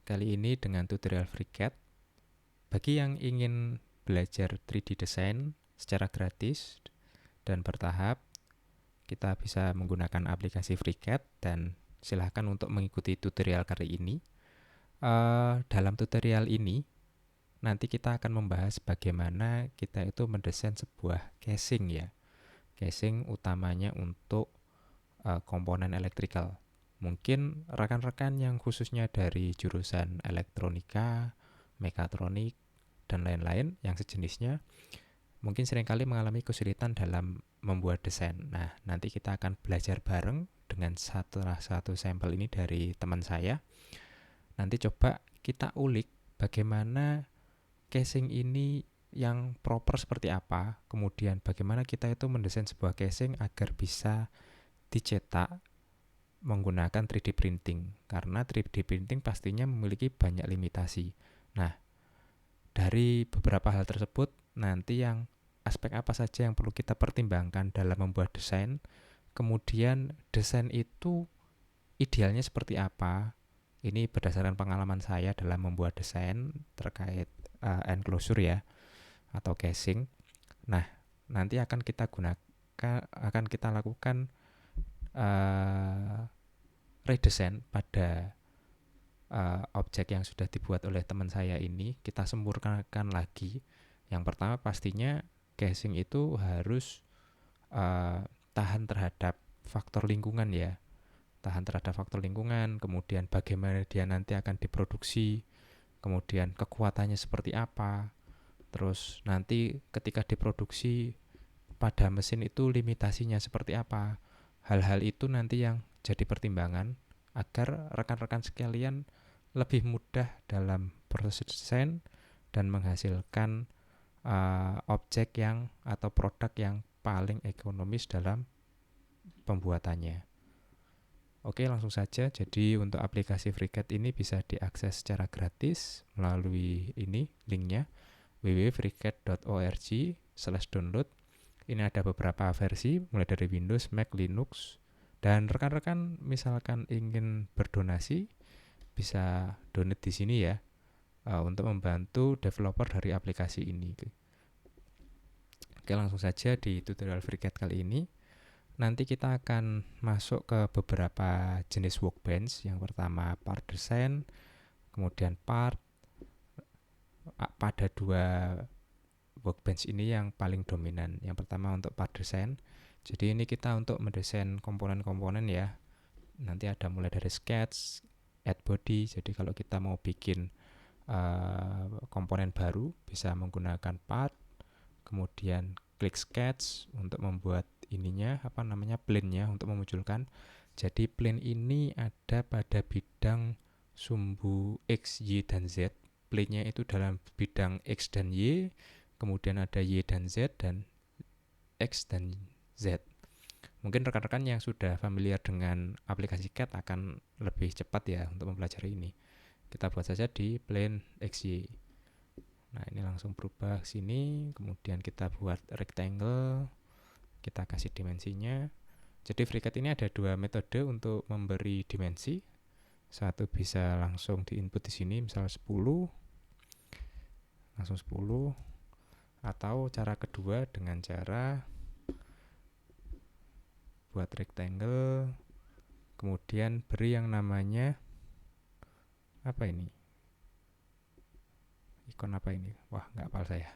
Kali ini dengan tutorial FreeCAD. Bagi yang ingin belajar 3D design secara gratis dan bertahap, kita bisa menggunakan aplikasi FreeCAD dan silahkan untuk mengikuti tutorial kali ini. Dalam tutorial ini, nanti kita akan membahas bagaimana kita itu mendesain sebuah casing ya. Casing utamanya untuk komponen elektrikal. Mungkin rekan-rekan yang khususnya dari jurusan elektronika, mekatronik, dan lain-lain yang sejenisnya mungkin seringkali mengalami kesulitan dalam membuat desain. Nah, nanti kita akan belajar bareng dengan satu sampel ini dari teman saya. Nanti coba kita ulik bagaimana casing ini yang proper seperti apa, kemudian bagaimana kita itu mendesain sebuah casing agar bisa dicetak menggunakan 3D printing, karena 3D printing pastinya memiliki banyak limitasi. Nah, dari beberapa hal tersebut, nanti yang aspek apa saja yang perlu kita pertimbangkan dalam membuat desain, kemudian desain itu idealnya seperti apa. Ini berdasarkan pengalaman saya dalam membuat desain terkait enclosure ya, atau casing. Nah, nanti akan kita lakukan redesign pada objek yang sudah dibuat oleh teman saya ini. Kita sempurnakan lagi. Yang pertama pastinya casing itu harus tahan terhadap faktor lingkungan ya. Tahan terhadap faktor lingkungan, kemudian bagaimana dia nanti akan diproduksi, kemudian kekuatannya seperti apa, terus nanti ketika diproduksi pada mesin itu limitasinya seperti apa. Hal-hal itu nanti yang jadi pertimbangan agar rekan-rekan sekalian lebih mudah dalam proses desain dan menghasilkan objek yang atau produk yang paling ekonomis dalam pembuatannya. Oke, langsung saja. Jadi untuk aplikasi FreeCAD ini bisa diakses secara gratis melalui ini linknya www.freecad.org/download. Ini ada beberapa versi mulai dari Windows, Mac, Linux, dan rekan-rekan misalkan ingin berdonasi bisa donate di sini ya, untuk membantu developer dari aplikasi ini. Oke, langsung saja di tutorial FreeCAD kali ini. Nanti kita akan masuk ke beberapa jenis workbench. Yang pertama part design, kemudian part. Pada dua workbench ini yang paling dominan. Yang pertama untuk part design. Jadi ini kita untuk mendesain komponen-komponen ya. Nanti ada mulai dari sketch, add body. Jadi kalau kita mau bikin komponen baru bisa menggunakan part, kemudian klik sketch untuk membuat ininya plane-nya untuk memunculkan. Jadi plane ini ada pada bidang sumbu X, Y, dan Z. Plane-nya itu dalam bidang X dan Y, kemudian ada Y dan Z, dan X dan Z. Mungkin rekan-rekan yang sudah familiar dengan aplikasi CAD akan lebih cepat ya untuk mempelajari ini. Kita buat saja di plane XY. Nah, ini langsung berubah sini, kemudian kita buat rectangle, kita kasih dimensinya. Jadi FreeCAD ini ada dua metode untuk memberi dimensi. Satu bisa langsung diinput di sini, misal 10, langsung 10. Atau cara kedua dengan cara buat rectangle, kemudian beri yang namanya apa ini? Ikon apa ini? Wah, nggak hafal saya.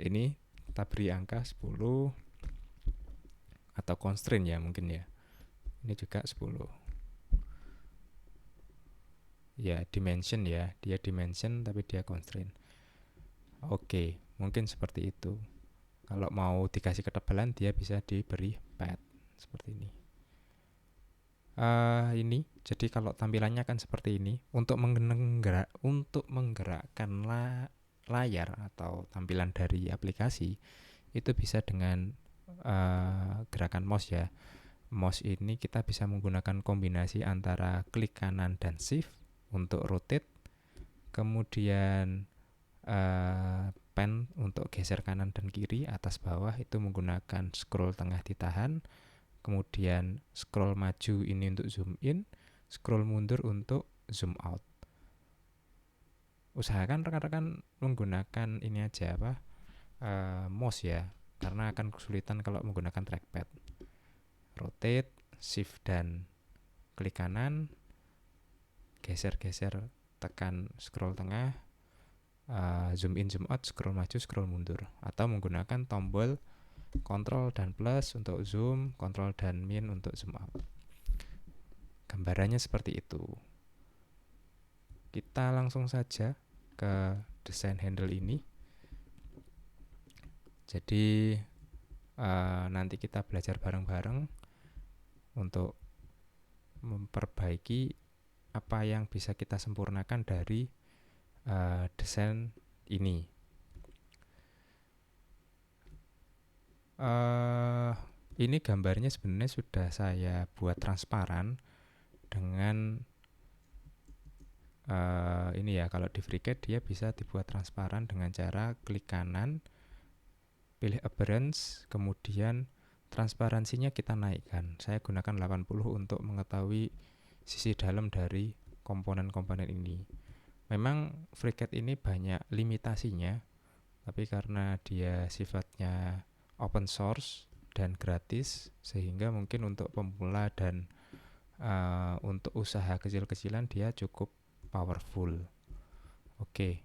Ini kita beri angka 10 atau constraint ya mungkin ya. Ini juga 10. Ya, dimension ya. Dia dimension tapi dia constraint. Oke, mungkin seperti itu. Kalau mau dikasih ketebalan dia bisa diberi pad seperti ini. Ini jadi kalau tampilannya kan seperti ini. Untuk menggerakkan layar atau tampilan dari aplikasi itu bisa dengan gerakan mouse ya. Mouse ini kita bisa menggunakan kombinasi antara klik kanan dan shift untuk rotate, kemudian pen untuk geser kanan dan kiri, atas bawah itu menggunakan scroll tengah ditahan, kemudian scroll maju ini untuk zoom in, scroll mundur untuk zoom out. Usahakan rekan-rekan menggunakan ini aja mouse ya, karena akan kesulitan kalau menggunakan trackpad. Rotate, shift dan klik kanan, geser-geser, tekan scroll tengah, zoom in, zoom out, scroll maju, scroll mundur, atau menggunakan tombol Ctrl dan plus untuk zoom, Ctrl dan min untuk zoom out. Gambarannya seperti itu. Kita langsung saja ke desain handle ini. Jadi nanti kita belajar bareng-bareng untuk memperbaiki apa yang bisa kita sempurnakan dari desain ini. Ini gambarnya sebenarnya sudah saya buat transparan dengan ini ya, kalau di FreeCAD dia bisa dibuat transparan dengan cara klik kanan, pilih appearance, kemudian transparansinya kita naikkan. Saya gunakan 80 untuk mengetahui sisi dalam dari komponen-komponen ini. Memang FreeCAD ini banyak limitasinya, tapi karena dia sifatnya open source dan gratis, sehingga mungkin untuk pemula dan untuk usaha kecil-kecilan dia cukup powerful. Oke.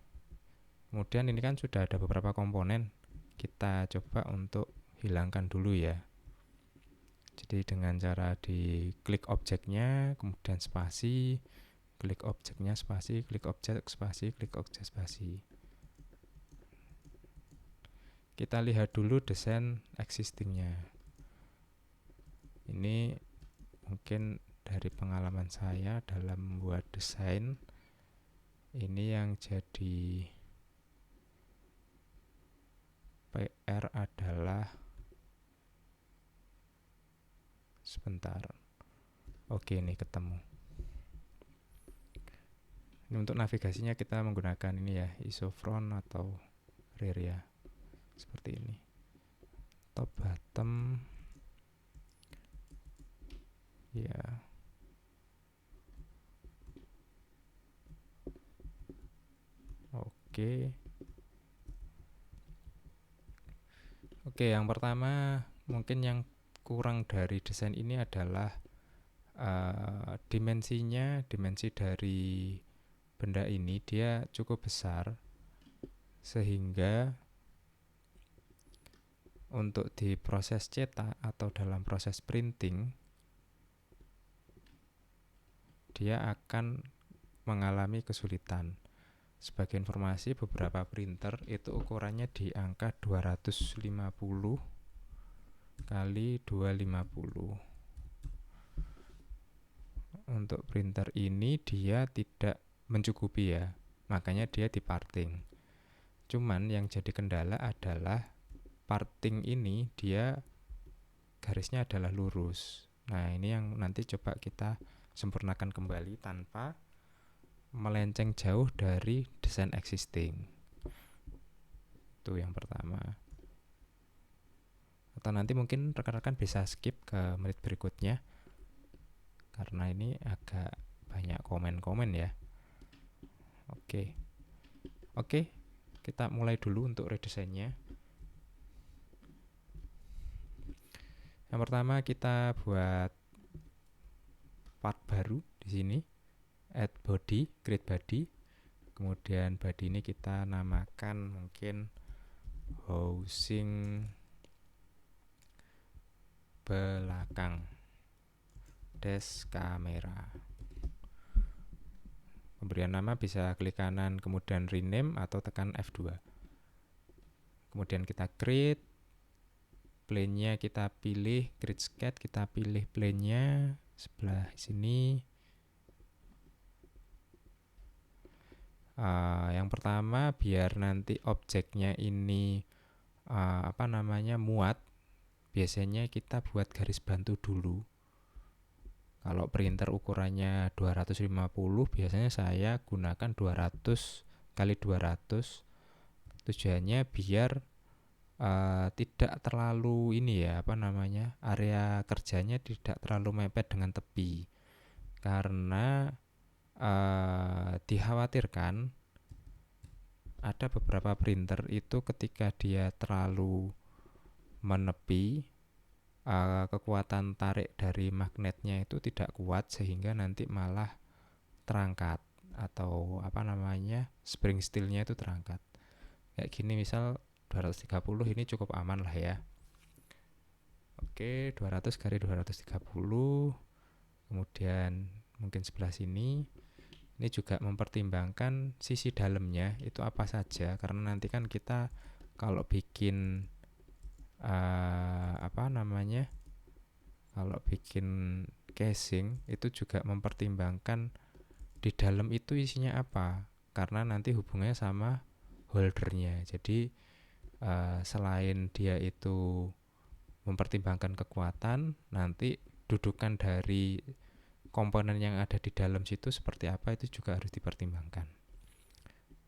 Kemudian ini kan sudah ada beberapa komponen. Kita coba untuk hilangkan dulu ya. Jadi dengan cara di klik objeknya, kemudian spasi, klik objeknya spasi, klik objek spasi, klik objek spasi. Kita lihat dulu desain existingnya. Ini mungkin dari pengalaman saya dalam membuat desain, ini yang jadi PR adalah sebentar. Oke, ini ketemu. Ini untuk navigasinya kita menggunakan ini ya, isofront atau rear ya. Seperti ini. Top bottom. Ya. Oke. Oke, yang pertama mungkin yang kurang dari desain ini adalah dimensi dari benda ini dia cukup besar, sehingga untuk di proses cetak atau dalam proses printing dia akan mengalami kesulitan. Sebagai informasi, beberapa printer itu ukurannya di angka 250 kali 250. Untuk printer ini dia tidak mencukupi ya, makanya dia diparting. Cuman yang jadi kendala adalah parting ini dia garisnya adalah lurus. Nah, ini yang nanti coba kita sempurnakan kembali tanpa melenceng jauh dari desain existing. Itu yang pertama. Atau nanti mungkin rekan-rekan bisa skip ke menit berikutnya, karena ini agak banyak komen-komen ya. Oke, kita mulai dulu untuk redesainnya. Yang pertama kita buat part baru di sini. Add body, create body. Kemudian body ini kita namakan mungkin housing belakang dash kamera. Pemberian nama bisa klik kanan kemudian rename atau tekan F2. Kemudian kita create, plane-nya kita pilih, create sketch kita pilih plane-nya sebelah sini. Yang pertama biar nanti objeknya ini muat, biasanya kita buat garis bantu dulu. Kalau printer ukurannya 250, biasanya saya gunakan 200 kali 200. Tujuannya biar tidak terlalu area kerjanya tidak terlalu mepet dengan tepi. Karena dikhawatirkan ada beberapa printer itu ketika dia terlalu menepi, kekuatan tarik dari magnetnya itu tidak kuat sehingga nanti malah terangkat, atau spring steelnya itu terangkat. Kayak gini misal 230 ini cukup aman lah ya. Oke, 200 kali 230. Kemudian mungkin sebelah sini ini juga mempertimbangkan sisi dalamnya itu apa saja, karena nanti kan kita kalau bikin kalau bikin casing itu juga mempertimbangkan di dalam itu isinya apa, karena nanti hubungannya sama holdernya. Jadi selain dia itu mempertimbangkan kekuatan, nanti dudukan dari komponen yang ada di dalam situ seperti apa itu juga harus dipertimbangkan.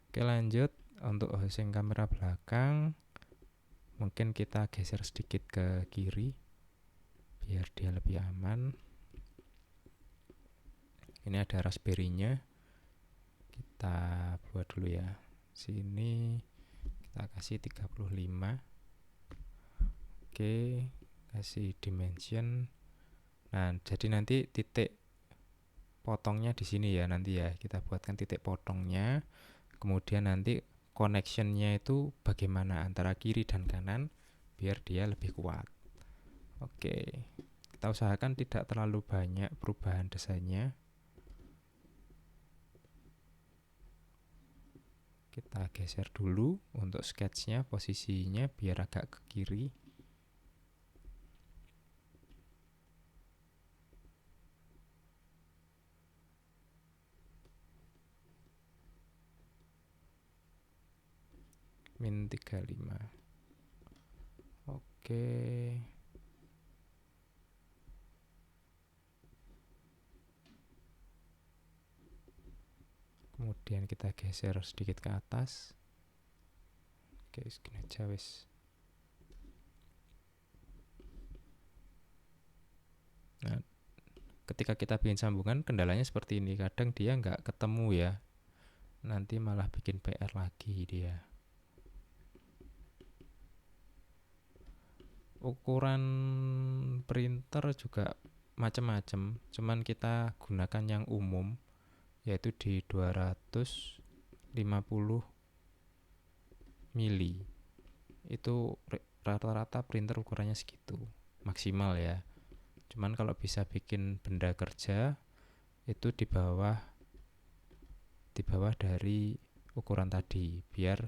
Oke, lanjut untuk housing kamera belakang, mungkin kita geser sedikit ke kiri biar dia lebih aman. Ini ada Raspberry-nya, kita buat dulu ya. Sini kita kasih 35. Oke, kasih dimension. Nah, jadi nanti titik potongnya di sini ya, nanti ya kita buatkan titik potongnya. Kemudian nanti connectionnya itu bagaimana antara kiri dan kanan biar dia lebih kuat. Oke, kita usahakan tidak terlalu banyak perubahan desainnya. Kita geser dulu untuk sketsnya, posisinya biar agak ke kiri. Min 35. Oke. Kemudian kita geser sedikit ke atas. Oke, segini aja wis. Nah, ketika kita bikin sambungan, kendalanya seperti ini. Kadang dia nggak ketemu ya. Nanti malah bikin PR lagi dia. Ukuran printer juga macam-macam. Cuman kita gunakan yang umum, yaitu di 250 mili. Itu rata-rata printer ukurannya segitu, maksimal ya. Cuman kalau bisa bikin benda kerja itu di bawah dari ukuran tadi biar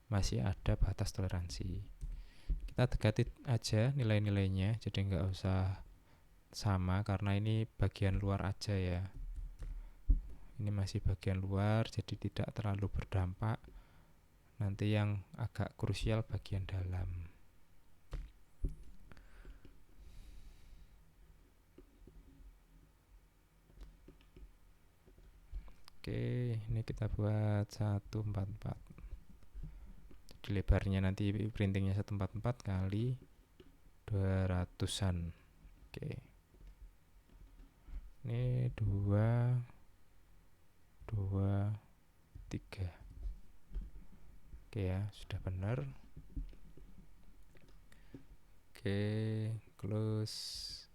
masih ada batas toleransi. Kita dekati aja nilai-nilainya, jadi nggak usah sama karena ini bagian luar aja ya. Ini masih bagian luar, jadi tidak terlalu berdampak. Nanti yang agak krusial bagian dalam. Oke, ini kita buat 144. Jadi lebarnya nanti printingnya 144 kali 200-an. Oke. Ini 2 3. Oke ya, sudah benar. Oke, close.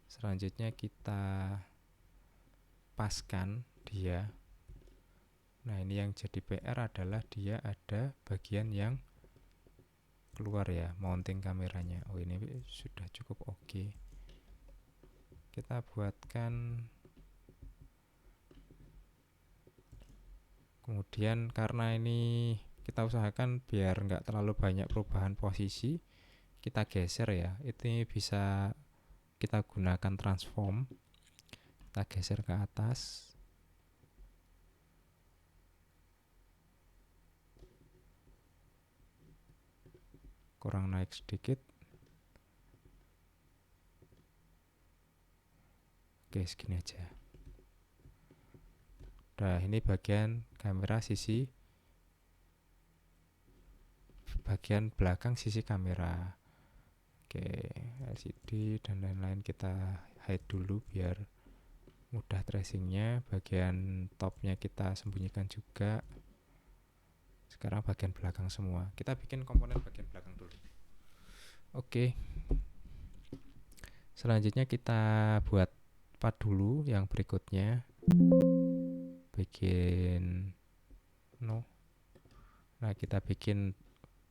Selanjutnya kita paskan dia. Nah, ini yang jadi PR adalah dia ada bagian yang keluar ya, mounting kameranya. Oh, ini sudah cukup oke. Kita buatkan. Kemudian karena ini kita usahakan biar nggak terlalu banyak perubahan posisi, kita geser ya. Ini bisa kita gunakan transform. Kita geser ke atas. Kurang naik sedikit. Oke, segini aja. Nah, ini bagian kamera bagian belakang sisi kamera. Oke, LCD dan lain-lain kita hide dulu biar mudah tracingnya. Bagian topnya kita sembunyikan juga. Sekarang bagian belakang semua. Kita bikin komponen bagian belakang dulu. Oke. Selanjutnya kita buat part dulu yang berikutnya. Bikin Nah, kita bikin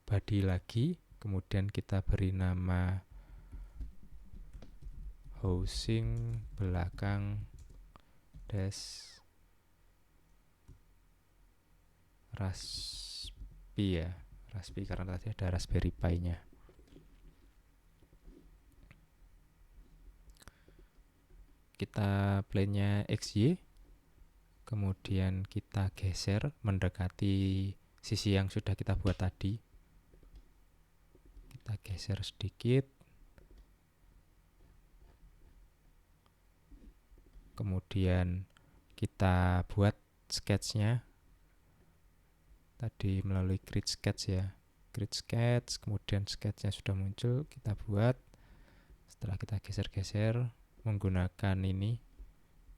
body lagi, kemudian kita beri nama housing belakang dash Raspi ya. Raspi karena tadi ada Raspberry Pi-nya. Kita plane-nya XY, kemudian kita geser mendekati sisi yang sudah kita buat tadi. Kita geser sedikit. Kemudian kita buat sketch-nya. Tadi melalui grid sketch ya. Grid sketch, kemudian sketch-nya sudah muncul, kita buat. Setelah kita geser-geser menggunakan ini,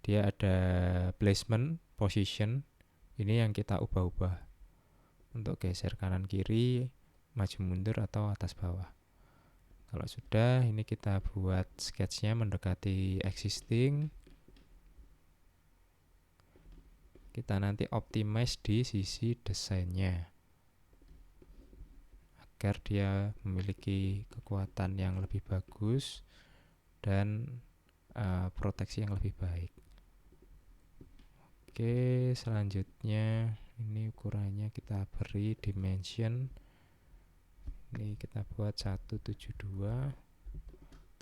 dia ada placement, position. Ini yang kita ubah-ubah untuk geser kanan kiri, maju mundur atau atas bawah. Kalau sudah, ini kita buat sketch-nya mendekati existing. Kita nanti optimize di sisi desainnya agar dia memiliki kekuatan yang lebih bagus dan proteksi yang lebih baik. Oke, selanjutnya ini ukurannya kita beri dimension. Ini kita buat 172,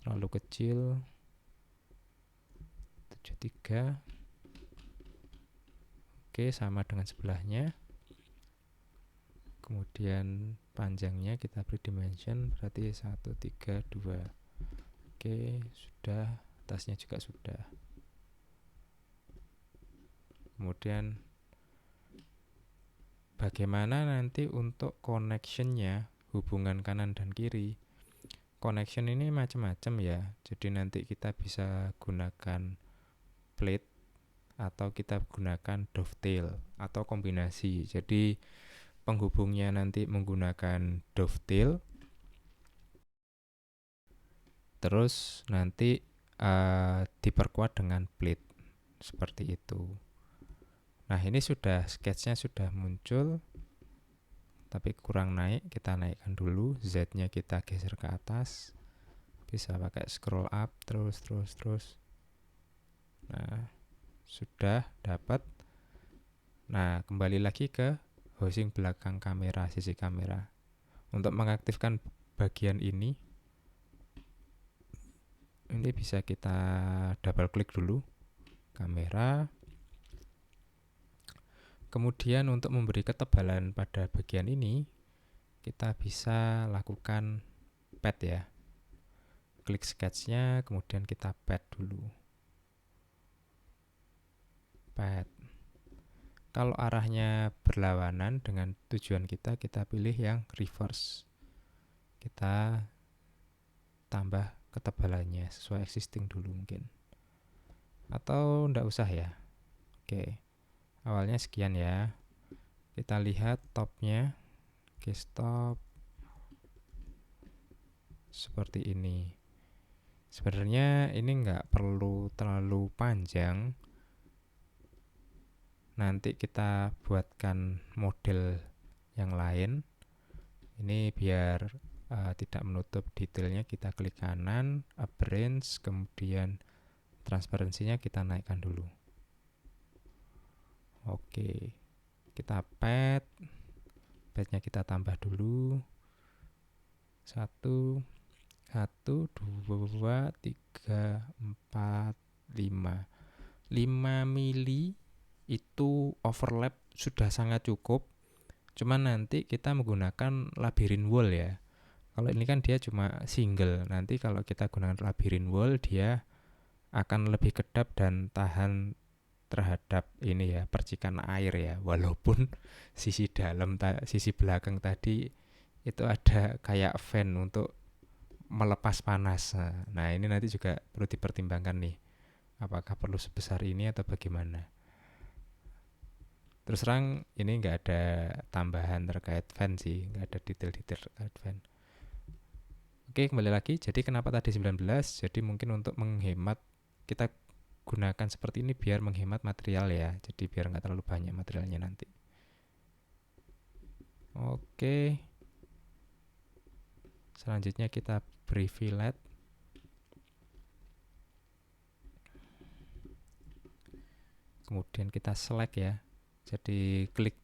terlalu kecil, 73. Oke, sama dengan sebelahnya. Kemudian panjangnya kita beri dimension, berarti 132. Oke, sudah. Atasnya juga sudah. Kemudian bagaimana nanti untuk connection-nya, hubungan kanan dan kiri. Connection ini macam-macam ya. Jadi nanti kita bisa gunakan plate atau kita gunakan dovetail atau kombinasi. Jadi penghubungnya nanti menggunakan dovetail, terus nanti diperkuat dengan plate seperti itu. Nah, ini sudah sketchnya sudah muncul, tapi kurang naik. Kita naikkan dulu, Z-nya kita geser ke atas. Bisa pakai scroll up terus. Nah, sudah dapat. Nah, kembali lagi ke housing belakang kamera, sisi kamera. Untuk mengaktifkan bagian ini bisa kita double klik dulu kamera. Kemudian untuk memberi ketebalan pada bagian ini, kita bisa lakukan pad ya. Klik sketch-nya, kemudian kita pad dulu. Pad. Kalau arahnya berlawanan dengan tujuan kita pilih yang reverse. Kita tambah ketebalannya sesuai existing dulu mungkin. Atau enggak usah ya. Oke. Awalnya sekian ya. Kita lihat topnya. Oke, stop. Seperti ini. Sebenarnya ini nggak perlu terlalu panjang. Nanti kita buatkan model yang lain. Ini biar tidak menutup detailnya. Kita klik kanan, appearance, kemudian transparansinya kita naikkan dulu. Oke, kita padnya kita tambah dulu. 1, 2, 3, 4, 5. 5 mili itu overlap sudah sangat cukup. Cuman nanti kita menggunakan labirin wall ya. Kalau ini kan dia cuma single. Nanti kalau kita gunakan labirin wall, dia akan lebih kedap dan tahan terhadap ini ya, percikan air ya. Walaupun sisi sisi belakang tadi itu ada kayak fan untuk melepas panas. Nah, ini nanti juga perlu dipertimbangkan nih. apakah perlu sebesar ini atau bagaimana. Terus terang ini nggak ada tambahan terkait fan sih, nggak ada detail-detail terkait fan. Oke, kembali lagi. Jadi kenapa tadi 19? Jadi mungkin untuk menghemat, kita gunakan seperti ini biar menghemat material ya. Jadi biar nggak terlalu banyak materialnya nanti. Oke. Selanjutnya kita beri fillet. Kemudian kita select ya. Jadi klik.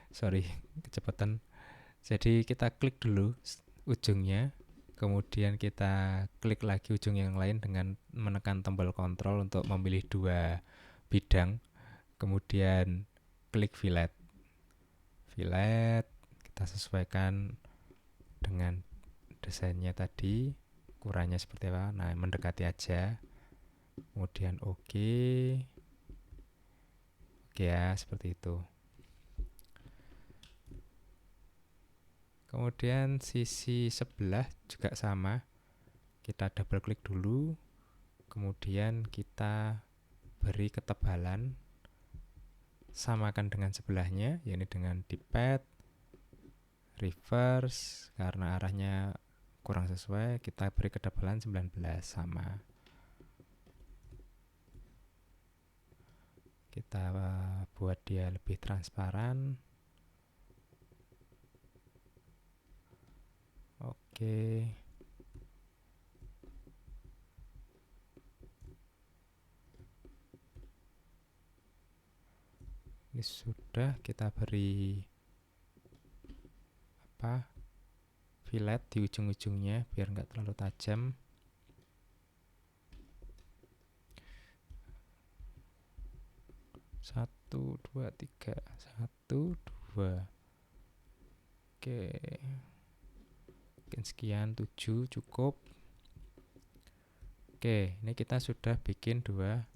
Sorry, kecepatan. Jadi kita klik dulu ujungnya, kemudian kita klik lagi ujung yang lain dengan menekan tombol kontrol untuk memilih dua bidang, kemudian klik fillet. Fillet kita sesuaikan dengan desainnya tadi, ukurannya seperti apa. Nah, mendekati aja. Kemudian oke ya, seperti itu. Kemudian sisi sebelah juga sama. Kita double klik dulu, kemudian kita beri ketebalan, samakan dengan sebelahnya, yakni dengan D-pad, reverse, karena arahnya kurang sesuai, kita beri ketebalan 19, sama. Kita buat dia lebih transparan. Oke. Ini sudah, kita beri fillet di ujung-ujungnya biar nggak terlalu tajam. Satu, dua, tiga. 1, 2. Oke. Mungkin sekian, 7 cukup. Oke, ini kita sudah bikin dua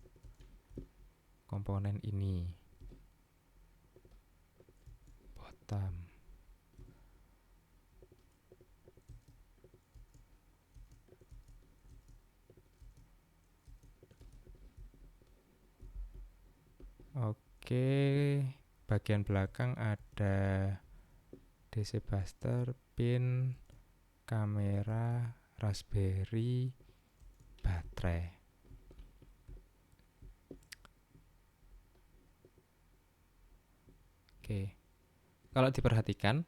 komponen ini. Bottom. Oke, bagian belakang ada DC booster, pin, kamera, raspberry, baterai. Oke, kalau diperhatikan,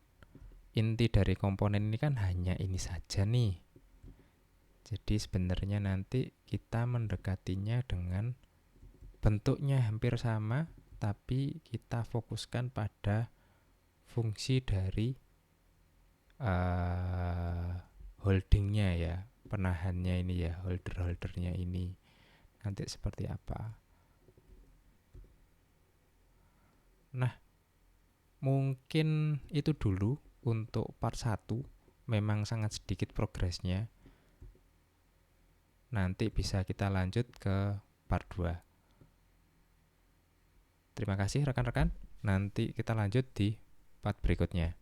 inti dari komponen ini kan hanya ini saja nih. Jadi sebenarnya nanti kita mendekatinya dengan bentuknya hampir sama, tapi kita fokuskan pada fungsi dari holdingnya ya, penahannya ini ya, holdernya ini nanti seperti apa. Nah, mungkin itu dulu untuk part 1. Memang sangat sedikit progresnya. Nanti bisa kita lanjut ke part 2. Terima kasih rekan-rekan. Nanti kita lanjut di part berikutnya.